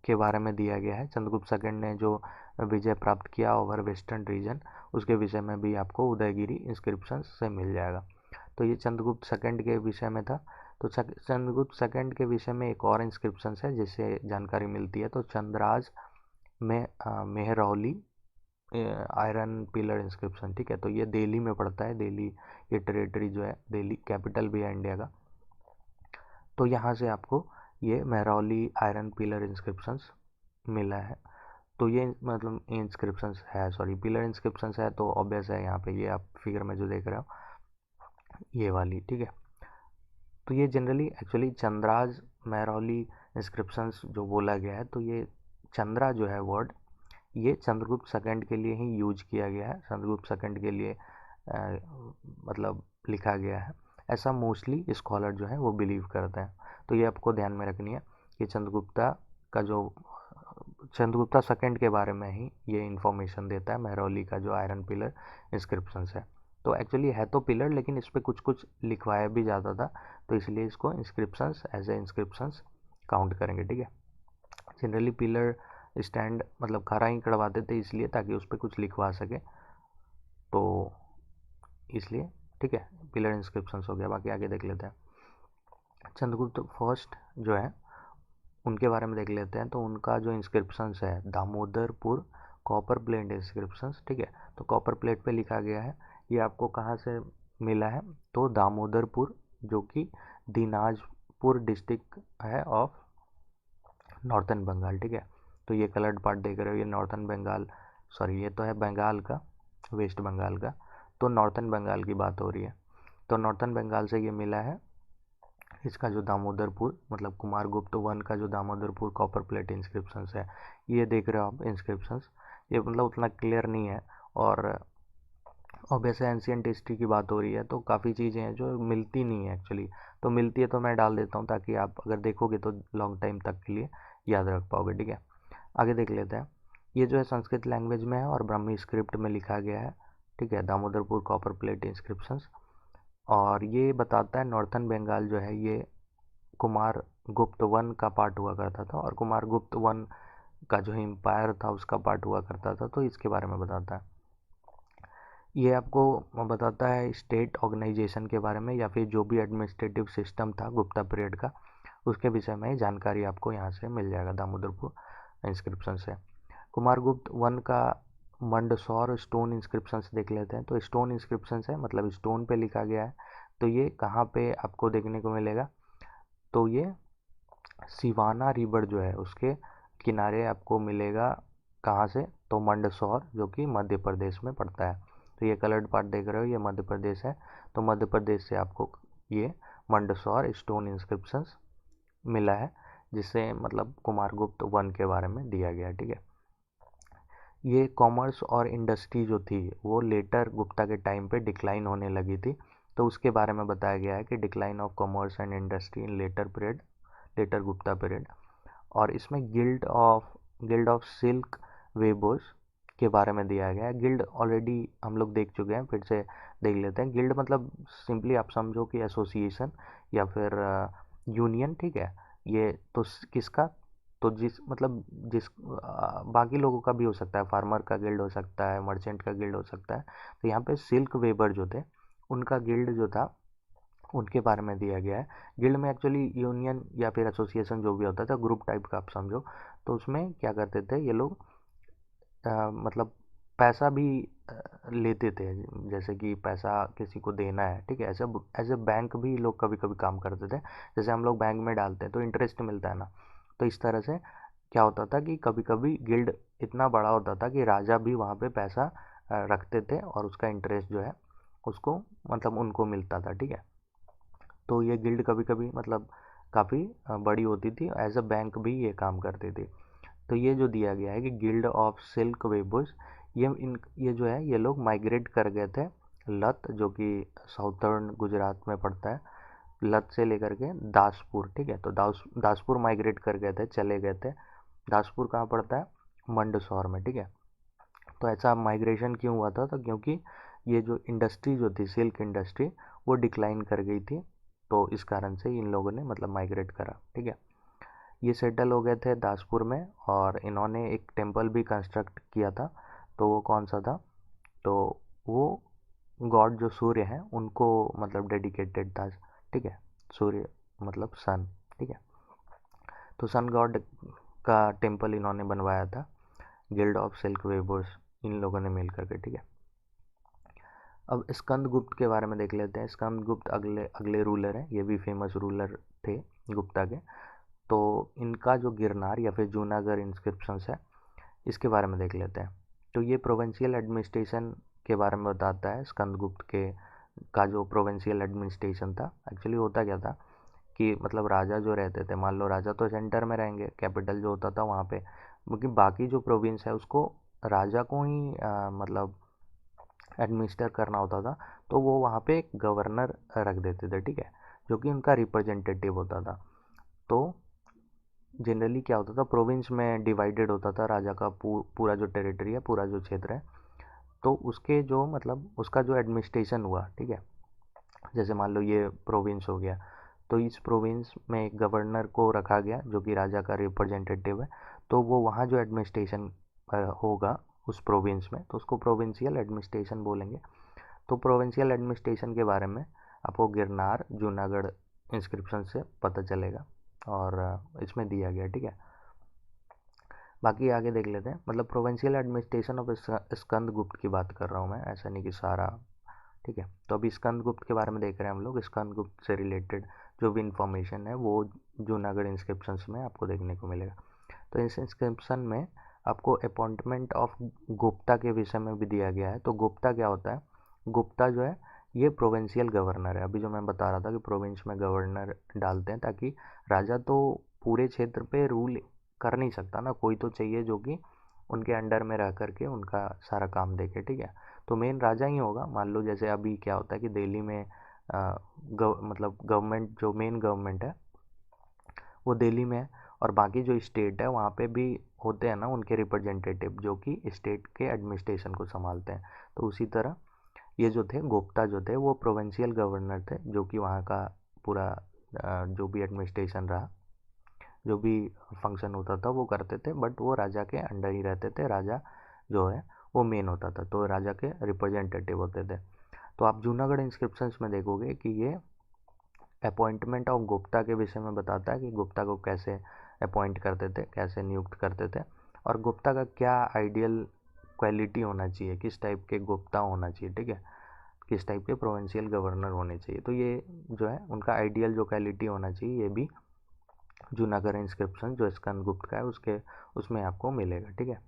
के बारे में दिया गया है। चंद्रगुप्त सेकंड ने जो विजय प्राप्त किया ओवर वेस्टर्न रीजन, उसके विषय में भी आपको उदयगिरी इंस्क्रिप्शन से मिल जाएगा। तो ये चंद्रगुप्त सेकंड के विषय में था। तो चंद्रगुप्त सेकंड के विषय में एक और इंस्क्रिप्शन है जिससे जानकारी मिलती है। तो चंद्राज में मेहरौली आयरन पिलर इंस्क्रिप्शन, ठीक है। तो ये दिल्ली में पड़ता है, दिल्ली ये टेरिटरी जो है, दिल्ली कैपिटल भी है इंडिया का। तो यहाँ से आपको ये मेहरौली आयरन पिलर इंस्क्रिप्शंस मिला है। तो ये मतलब इंस्क्रिप्शंस है, सॉरी पिलर इंस्क्रिप्शंस है, तो ऑब्वियस है यहाँ पे ये आप फिगर में जो देख रहे हो ये वाली, ठीक है। तो ये generally actually Chandra's Mehrauli inscriptions जो बोला गया है, तो ये चंद्रा जो है वर्ड, ये चंद्रगुप्त सेकंड के लिए ही यूज किया गया है, चंद्रगुप्त सेकंड के लिए मतलब लिखा गया है, ऐसा मोस्टली स्कॉलर जो है वो बिलीव करते हैं। तो ये आपको ध्यान में रखनी है कि चंद्रगुप्ता सेकंड के बारे में ही ये इन्फॉर्मेशन देता है मेहरौली का जो आयरन पिलर इंस्क्रिप्शंस है। तो एक्चुअली है तो पिलर, लेकिन इस पर कुछ कुछ लिखवाया भी जाता था, तो इसलिए इसको inscriptions as a inscriptions count करेंगे, ठीक है। जनरली पिलर स्टैंड मतलब खड़ा ही करवाते थे इसलिए ताकि उस पर कुछ लिखवा सके, तो इसलिए, ठीक है, पिलर इंस्क्रिप्शंस हो गया। बाकी आगे देख लेते हैं। चंद्रगुप्त फर्स्ट जो है उनके बारे में देख लेते हैं। तो उनका जो इंस्क्रिप्शंस है दामोदरपुर कॉपर प्लेट इंस्क्रिप्शंस, ठीक है। तो कॉपर प्लेट पे लिखा गया है, ये आपको कहाँ से मिला है, तो दामोदरपुर जो कि दिनाजपुर डिस्ट्रिक्ट है ऑफ नॉर्थन बंगाल, ठीक है। तो ये कलर्ड पार्ट देख रहे हो, ये नॉर्थन बंगाल, सॉरी ये तो है बंगाल का, वेस्ट बंगाल का, तो नॉर्थन बंगाल की बात हो रही है। तो नॉर्थन बंगाल से ये मिला है इसका जो दामोदरपुर मतलब कुमारगुप्त वन का जो दामोदरपुर कॉपर प्लेट इंस्क्रिप्शंस है, ये देख रहे हो आप इंस्क्रिप्शंस, ये मतलब उतना क्लियर नहीं है। और ऑब्वियसली एंशियंट हिस्ट्री की बात हो रही है तो काफ़ी चीज़ें हैं जो मिलती नहीं है एक्चुअली, तो मिलती है तो मैं डाल देता हूँ ताकि आप अगर देखोगे तो लॉन्ग टाइम तक के लिए याद रख पाओगे, ठीक है। आगे देख लेते हैं। ये जो है संस्कृत लैंग्वेज में है और ब्राह्मी स्क्रिप्ट में लिखा गया है, ठीक है, दामोदरपुर कॉपर प्लेट इंस्क्रिप्शंस। और ये बताता है नॉर्थन बंगाल जो है ये कुमार गुप्त वन का पार्ट हुआ करता था, और कुमार गुप्त वन का जो एम्पायर था उसका पार्ट हुआ करता था, तो इसके बारे में बताता है। ये आपको बताता है स्टेट ऑर्गेनाइजेशन के बारे में या फिर जो भी एडमिनिस्ट्रेटिव सिस्टम था गुप्ता पीरियड का, उसके विषय में जानकारी आपको यहाँ से मिल जाएगा दामोदरपुर इंस्क्रिप्शन से। कुमारगुप्त वन का मंडसौर स्टोन इंस्क्रिप्शन देख लेते हैं। तो स्टोन इंस्क्रिप्शन है मतलब स्टोन पे लिखा गया है, तो ये कहाँ पे आपको देखने को मिलेगा, तो ये सिवाना रिवर जो है उसके किनारे आपको मिलेगा। कहाँ से, तो मंडसौर जो कि मध्य प्रदेश में पड़ता है। तो ये कलर्ड पार्ट देख रहे हो ये मध्य प्रदेश है, तो मध्य प्रदेश से आपको ये मंडसौर स्टोन इंस्क्रिप्शंस मिला है, जिससे मतलब कुमारगुप्त वन के बारे में दिया गया, ठीक है। ये कॉमर्स और इंडस्ट्री जो थी वो लेटर गुप्ता के टाइम पे डिक्लाइन होने लगी थी, तो उसके बारे में बताया गया है कि decline of commerce and industry in later period, later Gupta period. और इसमें गिल्ड ऑफ सिल्क वेबर्स के बारे में दिया गया है। गिल्ड ऑलरेडी हम लोग देख चुके हैं, फिर से देख लेते हैं। गिल्ड मतलब सिंपली आप समझो कि एसोसिएशन या फिर यूनियन, ठीक है। ये तो किसका, तो बाकी लोगों का भी हो सकता है, फार्मर का गिल्ड हो सकता है, मर्चेंट का गिल्ड हो सकता है। तो यहाँ पे सिल्क वेबर जो थे उनका गिल्ड जो था उनके बारे में दिया गया है। गिल्ड में एक्चुअली यूनियन या फिर एसोसिएशन जो भी होता था, ग्रुप टाइप का आप समझो। तो उसमें क्या करते थे ये लोग, मतलब पैसा भी लेते थे। जैसे कि पैसा किसी को देना है, ठीक है, एज ए बैंक भी लोग कभी कभी काम करते थे। जैसे हम लोग बैंक में डालते हैं तो इंटरेस्ट मिलता है ना, तो इस तरह से क्या होता था कि कभी कभी गिल्ड इतना बड़ा होता था कि राजा भी वहाँ पे पैसा रखते थे और उसका इंटरेस्ट जो है उसको मतलब उनको मिलता था, ठीक है। तो ये गिल्ड कभी कभी मतलब काफ़ी बड़ी होती थी, एज अ बैंक भी ये काम करती थी। तो ये जो दिया गया है कि गिल्ड ऑफ सिल्क वेबर्स, ये जो है ये लोग माइग्रेट कर गए थे लत, जो कि साउथर्न गुजरात में पड़ता है। लत से लेकर के दासपुर, ठीक है। तो दासपुर माइग्रेट कर गए थे, चले गए थे। दासपुर कहाँ पड़ता है, मंदसौर में, ठीक है। तो ऐसा माइग्रेशन क्यों हुआ था, तो क्योंकि ये जो इंडस्ट्री जो थी सिल्क इंडस्ट्री वो डिक्लाइन कर गई थी, तो इस कारण से इन लोगों ने मतलब माइग्रेट करा, ठीक है। ये सेटल हो गए थे दासपुर में और इन्होंने एक टेम्पल भी कंस्ट्रक्ट किया था। तो वो कौन सा था, तो वो गॉड जो सूर्य हैं उनको मतलब डेडिकेटेड था, ठीक है। सूर्य मतलब सन, ठीक है। तो सन गॉड का टेम्पल इन्होंने बनवाया था, गिल्ड ऑफ सिल्क वेबर्स इन लोगों ने मिल करके, ठीक है। अब स्कंदगुप्त के बारे में देख लेते हैं। स्कंदगुप्त अगले अगले रूलर हैं, ये भी फेमस रूलर थे गुप्ता के। तो इनका जो गिरनार या फिर जूनागढ़ इंस्क्रिप्शंस है इसके बारे में देख लेते हैं। तो ये प्रोविंशियल एडमिनिस्ट्रेशन के बारे में बताता है। स्कंदगुप्त के का जो प्रोविंशियल एडमिनिस्ट्रेशन था, एक्चुअली होता क्या था कि मतलब राजा जो रहते थे, मान लो राजा तो सेंटर में रहेंगे, कैपिटल जो होता था वहाँ पे, क्योंकि बाकी जो प्रोविंस है उसको राजा को ही मतलब एडमिनिस्टर करना होता था। तो वो वहाँ पे एक गवर्नर रख देते थे, ठीक है, जो कि उनका रिप्रेजेंटेटिव होता था। तो जनरली क्या होता था, प्रोविंस में डिवाइडेड होता था राजा का पूरा जो टेरिटरी है, पूरा जो क्षेत्र है। तो उसके जो मतलब उसका जो एडमिनिस्ट्रेशन हुआ, ठीक है, जैसे मान लो ये प्रोविंस हो गया, तो इस प्रोविंस में एक गवर्नर को रखा गया जो कि राजा का रिप्रेजेंटेटिव है। तो वो वहाँ जो एडमिनिस्ट्रेशन होगा उस प्रोविंस में, तो उसको प्रोविंशियल एडमिनिस्ट्रेशन बोलेंगे। तो प्रोविंशियल एडमिनिस्ट्रेशन के बारे में आपको गिरनार जूनागढ़ इंस्क्रिप्शन से पता चलेगा और इसमें दिया गया, ठीक है। बाकी आगे देख लेते हैं। मतलब प्रोविंशियल एडमिनिस्ट्रेशन ऑफ स्कंदगुप्त की बात कर रहा हूँ मैं, ऐसा नहीं कि सारा, ठीक है। तो अभी स्कंदगुप्त के बारे में देख रहे हैं हम लोग। स्कंदगुप्त से रिलेटेड जो भी इंफॉर्मेशन है वो जूनागढ़ इंस्क्रिप्शंस में आपको देखने को मिलेगा। तो इस इंस्क्रिप्शन में आपको अपॉइंटमेंट ऑफ गुप्ता के विषय में भी दिया गया है। तो गुप्ता क्या होता है, गुप्ता जो है ये प्रोविंशियल गवर्नर है। अभी जो मैं बता रहा था कि प्रोविंस में गवर्नर डालते हैं, ताकि राजा तो पूरे क्षेत्र पे रूल कर नहीं सकता ना, कोई तो चाहिए जो कि उनके अंडर में रह करके उनका सारा काम देखे, ठीक है। तो मेन राजा ही होगा। मान लो जैसे अभी क्या होता है कि दिल्ली में मतलब गवर्नमेंट, जो मेन गवर्नमेंट है वो दिल्ली में है, और बाकी जो स्टेट है वहाँ पे भी होते हैं ना उनके रिप्रेजेंटेटिव, जो कि स्टेट के एडमिनिस्ट्रेशन को संभालते हैं। तो उसी तरह ये जो थे गुप्ता जो थे वो प्रोविंशियल गवर्नर थे, जो कि वहाँ का पूरा जो भी एडमिनिस्ट्रेशन रहा, जो भी फंक्शन होता था वो करते थे, बट वो राजा के अंडर ही रहते थे। राजा जो है वो मेन होता था, तो राजा के रिप्रेजेंटेटिव होते थे। तो आप जूनागढ़ इंस्क्रिप्शंस में देखोगे कि ये अपॉइंटमेंट ऑफ गुप्ता के विषय में बताता है कि गुप्ता को कैसे अपॉइंट करते थे, कैसे नियुक्त करते थे, और गुप्ता का क्या आइडियल क्वालिटी होना चाहिए, किस टाइप के गुप्ता होना चाहिए, ठीक है, किस टाइप के प्रोविंशियल गवर्नर होने चाहिए। तो ये जो है उनका आइडियल जो क्वालिटी होना चाहिए, ये भी जूनागढ़ इंस्क्रिप्शन जो स्कंदगुप्त का है उसके उसमें आपको मिलेगा, ठीक है।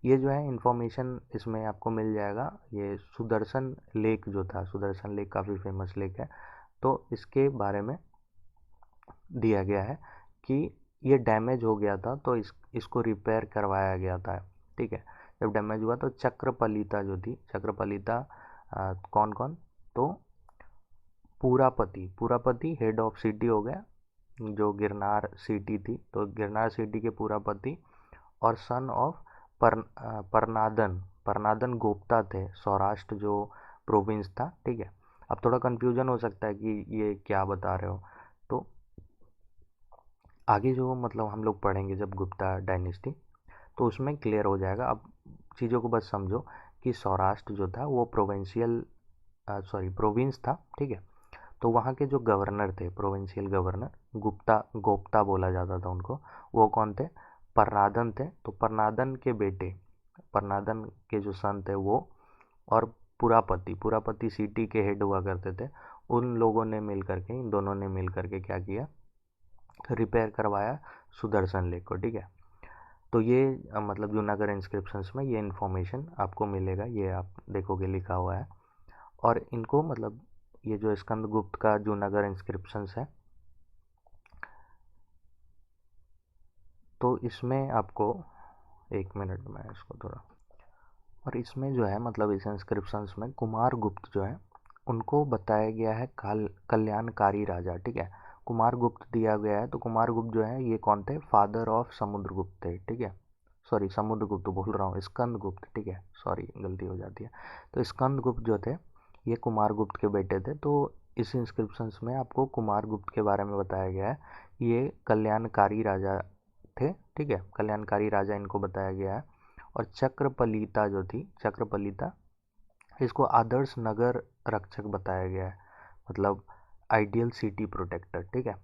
ये जो है इन्फॉर्मेशन इसमें आपको मिल जाएगा। ये सुदर्शन लेक जो था, सुदर्शन लेक काफ़ी फेमस लेक है, तो इसके बारे में दिया गया है कि ये डैमेज हो गया था, तो इसको रिपेयर करवाया गया था, ठीक है। जब डैमेज हुआ तो चक्रपलिता जो थी, चक्रपलिता कौन कौन, तो पूरापति हेड ऑफ सिटी हो गया, जो गिरनार सिटी थी, तो गिरनार सिटी के पुरापति और सन ऑफ परनादन परनादन गोप्ता थे, सौराष्ट्र जो प्रोविंस था। ठीक है, अब थोड़ा कन्फ्यूजन हो सकता है कि ये क्या बता रहे हो, तो आगे जो मतलब हम लोग पढ़ेंगे जब गुप्ता डायनेस्टी, तो उसमें क्लियर हो जाएगा। अब चीज़ों को बस समझो कि सौराष्ट्र जो था वो प्रोविंस था। ठीक है, तो वहाँ के जो गवर्नर थे, प्रोविंशियल गवर्नर, गोप्ता बोला जाता था उनको, वो कौन थे? परनादन थे। तो परनादन के बेटे, परनादन के जो सन थे वो, और पुरापति सिटी के हेड हुआ करते थे, उन लोगों ने मिल करके, इन दोनों ने मिल करके क्या किया? रिपेयर करवाया सुदर्शन लेक को। ठीक है, तो ये मतलब जूनागढ़ इंस्क्रिप्शंस में ये इन्फॉर्मेशन आपको मिलेगा, ये आप देखोगे लिखा हुआ है। और इनको मतलब ये जो स्कंदगुप्त का जूनागढ़ इंस्क्रिप्शंस है, तो इसमें आपको, एक मिनट में इसको थोड़ा, और इसमें जो है मतलब इस इंस्क्रिप्शंस में कुमार गुप्त जो है उनको बताया गया है कल्याणकारी राजा। ठीक है, कुमार गुप्त दिया गया है, तो कुमार गुप्त जो है ये कौन थे? फादर ऑफ समुद्रगुप्त थे। ठीक है, सॉरी समुद्रगुप्त बोल रहा हूँ, स्कंदगुप्त। ठीक है, सॉरी गलती हो जाती है। तो स्कंदगुप्त जो थे ये कुमार गुप्त के बेटे थे। तो इस इंस्क्रिप्शंस में आपको कुमार गुप्त के बारे में बताया गया है, ये कल्याणकारी राजा थे। ठीक है, कल्याणकारी राजा इनको बताया गया है। और चक्रपलीता जो थी, चक्रपलीता, इसको आदर्श नगर रक्षक बताया गया है, मतलब आइडियल सिटी प्रोटेक्टर। ठीक है,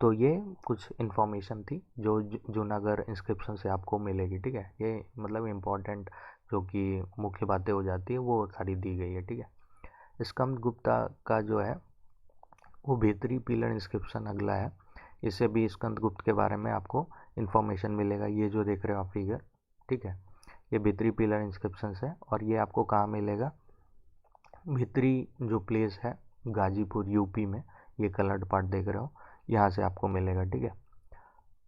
तो ये कुछ इन्फॉर्मेशन थी जो जूनागढ़ इंस्क्रिप्शन से आपको मिलेगी। ठीक है, ये मतलब इम्पोर्टेंट जो कि मुख्य बातें हो जाती है वो सारी दी गई है। ठीक है, स्कंदगुप्ता का जो है वो भीतरी पिलर इंस्क्रिप्शन अगला है, इससे भी स्कंदगुप्त के बारे में आपको इन्फॉर्मेशन मिलेगा। ये जो देख रहे हो आप फिगर, ठीक है, ये भीतरी पिलर इंस्क्रिप्शन है, और ये आपको कहाँ मिलेगा? भीतरी जो प्लेस है गाजीपुर यूपी में, ये कलर्ड पार्ट देख रहे हो, यहाँ से आपको मिलेगा। ठीक है,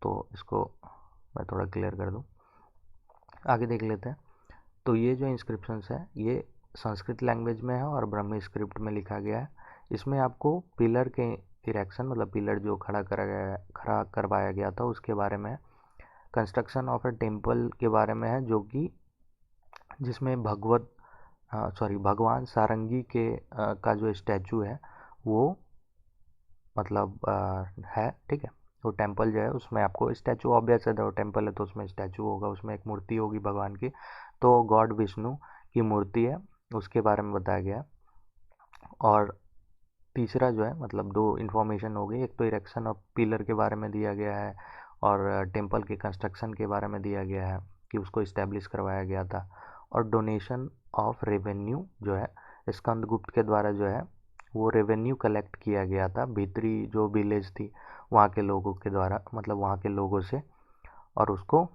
तो इसको मैं थोड़ा क्लियर कर दूँ, आगे देख लेते हैं। तो ये जो इंस्क्रिप्शंस है ये संस्कृत लैंग्वेज में है और ब्रह्मी स्क्रिप्ट में लिखा गया है। इसमें आपको पिलर के इरेक्शन, मतलब पिलर जो खड़ा करवाया गया था उसके बारे में, कंस्ट्रक्शन ऑफ ए टेम्पल के बारे में है, जो कि जिसमें भगवान सारंगी के का जो स्टैचू है वो मतलब है। ठीक है, वो टेम्पल जो है उसमें आपको स्टैचू, ऑब्वियस है, वो टेम्पल है तो उसमें स्टैचू होगा, उसमें एक मूर्ति होगी भगवान की, तो गॉड विष्णु की मूर्ति है, उसके बारे में बताया गया। और तीसरा जो है मतलब दो इन्फॉर्मेशन हो गई, एक तो इरेक्शन ऑफ पिलर के बारे में दिया गया है, और टेम्पल के कंस्ट्रक्शन के बारे में दिया गया है कि उसको इस्टेब्लिश करवाया गया था। और डोनेशन ऑफ रेवेन्यू जो है स्कंदगुप्त के द्वारा जो है वो रेवेन्यू कलेक्ट किया गया था भीतरी जो विलेज थी वहाँ के लोगों के द्वारा, मतलब वहाँ के लोगों से, और उसको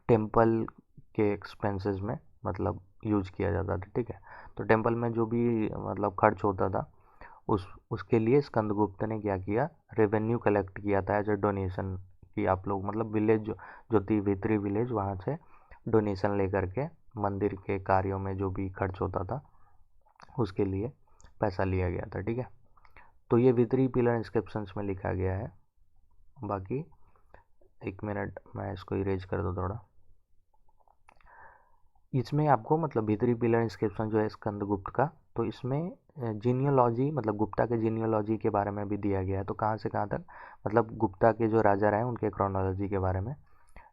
टेम्पल के एक्सपेंसेस में मतलब यूज किया जाता था। ठीक है, तो टेम्पल में जो भी मतलब खर्च होता था उसके लिए स्कंदगुप्त ने क्या किया? रेवेन्यू कलेक्ट किया था एज ए डोनेशन, कि आप लोग मतलब विलेज जो थी भीतरी विलेज, वहाँ से डोनेशन लेकर के मंदिर के कार्यों में जो भी खर्च होता था उसके लिए पैसा लिया गया था। ठीक है, तो ये भीतरी पिलर इंस्क्रिप्शंस में लिखा गया है। बाकी एक मिनट मैं इसको इरेज कर दूँ थोड़ा, इसमें आपको मतलब भीतरी पिलर इंस्क्रिप्शन जो है स्कंदगुप्त का, तो इसमें जीनियोलॉजी मतलब गुप्ता के जीनियोलॉजी के बारे में भी दिया गया है, तो कहाँ से कहाँ तक मतलब गुप्ता के जो राजा रहे उनके क्रोनोलॉजी के बारे में।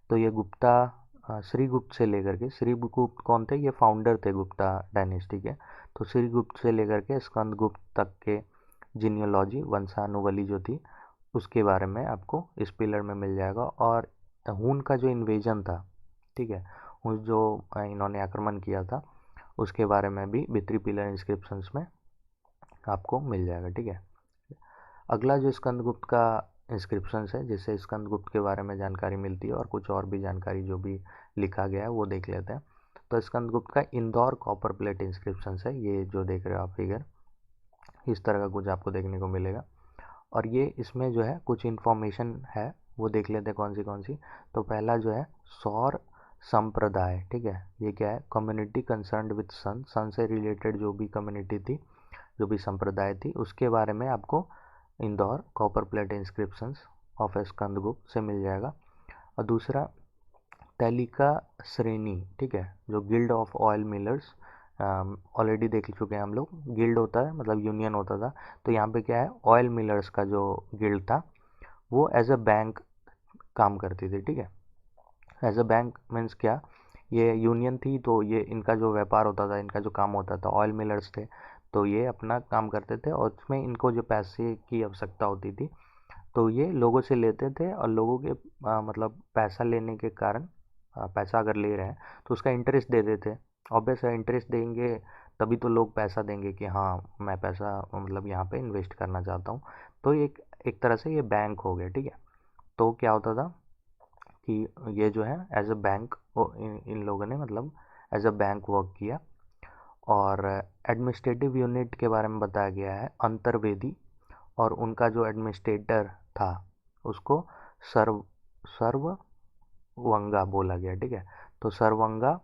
तो ये गुप्ता श्रीगुप्त से लेकर के, श्रीगुप्त कौन थे? ये फाउंडर थे गुप्ता डायनेस्टी के। तो श्रीगुप्त से लेकर के स्कंदगुप्त तक के जीनियोलॉजी, वंशानुवली जो थी उसके बारे में आपको इस पिलर में मिल जाएगा। और हून का जो इन्वेजन था, ठीक है, उस जो इन्होंने आक्रमण किया था उसके बारे में भी भीतरी पिलर इंस्क्रिप्शंस में आपको मिल जाएगा। ठीक है, अगला जो स्कंदगुप्त का इंस्क्रिप्शंस है जिससे स्कंदगुप्त के बारे में जानकारी मिलती है और कुछ और भी जानकारी जो भी लिखा गया है वो देख लेते हैं। तो स्कंदगुप्त का इंदौर कॉपर प्लेट इंस्क्रिप्शंस है, ये जो देख रहे हो आप फिगर, इस तरह का कुछ आपको देखने को मिलेगा। और ये इसमें जो है कुछ इन्फॉर्मेशन है वो देख लेते हैं कौन सी। तो पहला जो है सौर संप्रदाय। ठीक है, ये क्या है? कम्युनिटी कंसर्न विद सन से रिलेटेड जो भी कम्युनिटी थी, जो भी संप्रदाय थी उसके बारे में आपको Indore copper plate inscriptions of Skandagupta से मिल जाएगा। और दूसरा तैलिका श्रेणी, ठीक है, जो guild of oil millers, already देख चुके हैं हम लोग। गिल्ड होता है मतलब यूनियन होता था, तो यहाँ पे क्या है, ऑयल मिलर्स का जो गिल्ड था वो एज अ बैंक काम करती थी, ठीक है। एज अ बैंक मीन्स क्या, ये यूनियन थी तो ये इनका जो व्यापार होता था, इनका जो काम होता था, ऑयल मिलर्स थे तो ये अपना काम करते थे और उसमें इनको जो पैसे की आवश्यकता होती थी तो ये लोगों से लेते थे और लोगों के मतलब पैसा लेने के कारण, पैसा अगर ले रहे हैं तो उसका इंटरेस्ट दे देते। ऑब्वियस है, इंटरेस्ट देंगे तभी तो लोग पैसा देंगे कि हाँ मैं पैसा मतलब यहाँ पे इन्वेस्ट करना चाहता हूँ। तो एक एक तरह से ये बैंक हो गया, ठीक है। तो क्या होता था कि ये जो है एज अ बैंक, इन लोगों ने मतलब एज अ बैंक वर्क किया। और एडमिनिस्ट्रेटिव यूनिट के बारे में बताया गया है अंतर्वेदी, और उनका जो एडमिनिस्ट्रेटर था उसको सर्ववंगा बोला गया, ठीक है। तो सर्वंगा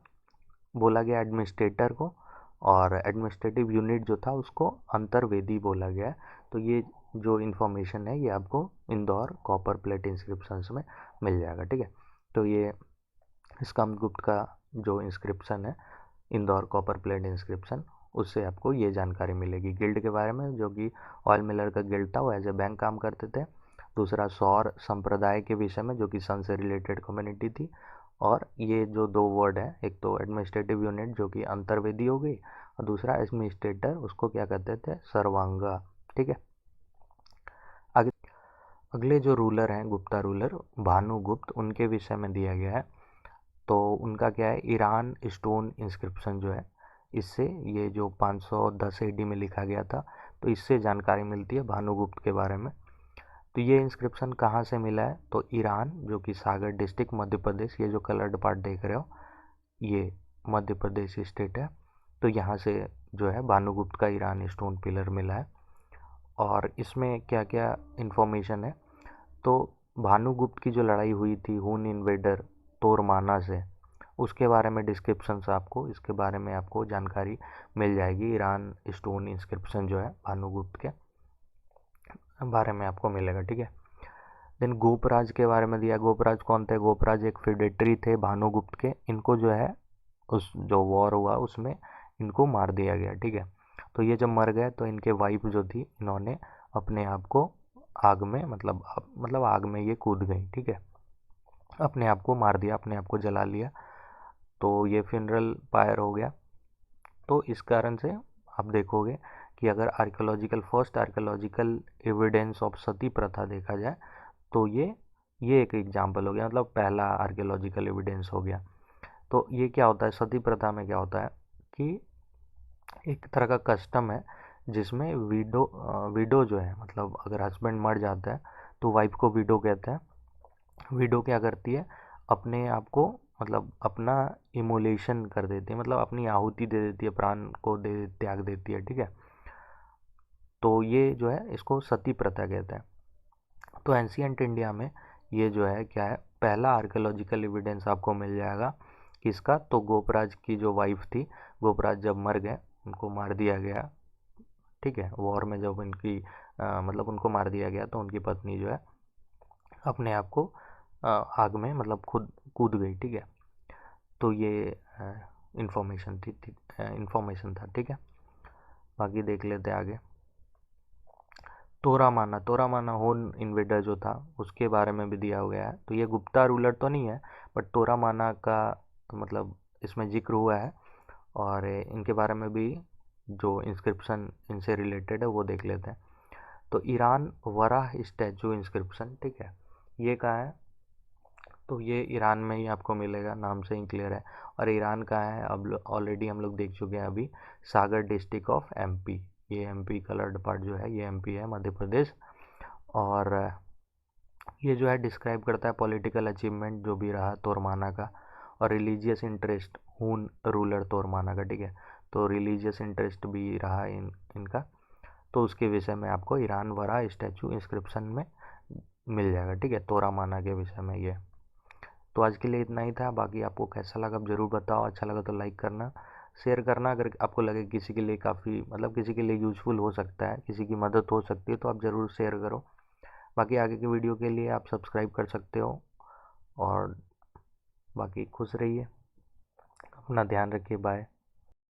बोला गया एडमिनिस्ट्रेटर को, और एडमिनिस्ट्रेटिव यूनिट जो था उसको अंतर्वेदी बोला गया। तो ये जो इन्फॉर्मेशन है ये आपको इंदौर कॉपर प्लेट इंस्क्रिप्शंस में मिल जाएगा, ठीक है। तो ये स्कंदगुप्त का जो इंस्क्रिप्शन है इंदौर कॉपर प्लेट इंस्क्रिप्शन, उससे आपको ये जानकारी मिलेगी गिल्ड के बारे में, जो कि ऑयल मिलर का गिल्ड था वो एज ए बैंक काम करते थे। दूसरा सौर संप्रदाय के विषय में, जो कि सन से रिलेटेड कम्युनिटी थी। और ये जो दो वर्ड है, एक तो एडमिनिस्ट्रेटिव यूनिट जो कि अंतर्वेदी हो गई, और दूसरा एडमिनिस्ट्रेटर, उसको क्या कहते थे, सर्वांगा, ठीक है। आगे अगले जो रूलर हैं गुप्ता रूलर भानुगुप्त, उनके विषय में दिया गया है। तो उनका क्या है, ईरान स्टोन इंस्क्रिप्शन जो है, इससे ये जो 510 एडी में लिखा गया था, तो इससे जानकारी मिलती है भानुगुप्त के बारे में। तो ये इंस्क्रिप्शन कहाँ से मिला है, तो ईरान, जो कि सागर डिस्ट्रिक्ट मध्य प्रदेश, ये जो कलर्ड पार्ट देख रहे हो ये मध्य प्रदेश स्टेट है। तो यहाँ से जो है भानुगुप्त का ईरान स्टोन पिलर मिला है। और इसमें क्या क्या इन्फॉर्मेशन है, तो भानुगुप्त की जो लड़ाई हुई थी हुन इन्वेडर तोरमाना से, उसके बारे में डिस्क्रिप्शन आपको, इसके बारे में आपको जानकारी मिल जाएगी। ईरान स्टोन इंस्क्रिप्शन जो है भानुगुप्त के बारे में आपको मिलेगा, ठीक है। देन गोपराज के बारे में दिया। गोपराज कौन थे, गोपराज एक फिडेटरी थे भानुगुप्त के। इनको जो है उस जो वॉर हुआ उसमें इनको मार दिया गया, ठीक है। तो ये जब मर गए तो इनके वाइफ जो थी, इन्होंने अपने आप को आग में मतलब आग में ये कूद गई, ठीक है। अपने आप को मार दिया, अपने आप को जला लिया। तो ये फ्यूनरल फायर हो गया। तो इस कारण से आप देखोगे कि अगर फर्स्ट आर्कियोलॉजिकल एविडेंस ऑफ सती प्रथा देखा जाए तो ये एक एग्जाम्पल हो गया, मतलब पहला आर्कियोलॉजिकल एविडेंस हो गया। तो ये क्या होता है, सती प्रथा में क्या होता है कि एक तरह का कस्टम है जिसमें विडो जो है, मतलब अगर हस्बैंड मर जाता है तो वाइफ को विडो कहते हैं। विडो क्या करती है, अपने आप को मतलब अपना इमोलेशन कर देती है, मतलब अपनी आहुति दे देती है, प्राण को त्याग देती है, ठीक है। तो ये जो है इसको सती प्रथा कहते हैं। तो एंशियंट इंडिया में ये जो है क्या है, पहला आर्कियोलॉजिकल एविडेंस आपको मिल जाएगा किसका, तो गोपराज की जो वाइफ थी, गोपराज जब मर गए उनको मार दिया गया, ठीक है। वॉर में जब इनकी मतलब उनको मार दिया गया तो उनकी पत्नी जो है अपने आप को आग में मतलब खुद कूद गई, ठीक है। तो ये इंफॉर्मेशन था, ठीक है। बाकी देख लेते हैं आगे। तोरामाना होन इन्वेडर जो था उसके बारे में भी दिया गया है। तो ये गुप्ता रूलर तो नहीं है, बट तोरामाना का मतलब इसमें जिक्र हुआ है। और इनके बारे में भी जो इंस्क्रिप्शन इनसे रिलेटेड है वो देख लेते हैं। तो ईरान वराह स्टैचू इंस्क्रिप्शन, ठीक है, ये कहाँ है, तो ये ईरान में ही आपको मिलेगा, नाम से ही क्लियर है। और ईरान कहाँ है, अब ऑलरेडी हम लोग देख चुके हैं अभी, सागर डिस्ट्रिक्ट ऑफ एमपी। ये एमपी कलर्ड पार्ट जो है ये एमपी है, मध्य प्रदेश। और ये जो है डिस्क्राइब करता है पॉलिटिकल अचीवमेंट जो भी रहा तोरमाना का, और रिलीजियस इंटरेस्ट हून रूलर तोरमाना का, ठीक है। तो रिलीजियस इंटरेस्ट भी रहा इनका, तो उसके विषय में आपको ईरान वरा स्टैचू इंस्क्रिप्शन में मिल जाएगा, ठीक है, तोरामाना के विषय में ये। तो आज के लिए इतना ही था। बाकी आपको कैसा लगा आप ज़रूर बताओ, अच्छा लगा तो लाइक करना, शेयर करना अगर आपको लगे किसी के लिए काफ़ी मतलब किसी के लिए यूज़फुल हो सकता है, किसी की मदद हो सकती है, तो आप ज़रूर शेयर करो। बाकी आगे की वीडियो के लिए आप सब्सक्राइब कर सकते हो। और बाकी खुश रहिए, अपना ध्यान रखिए, बाय।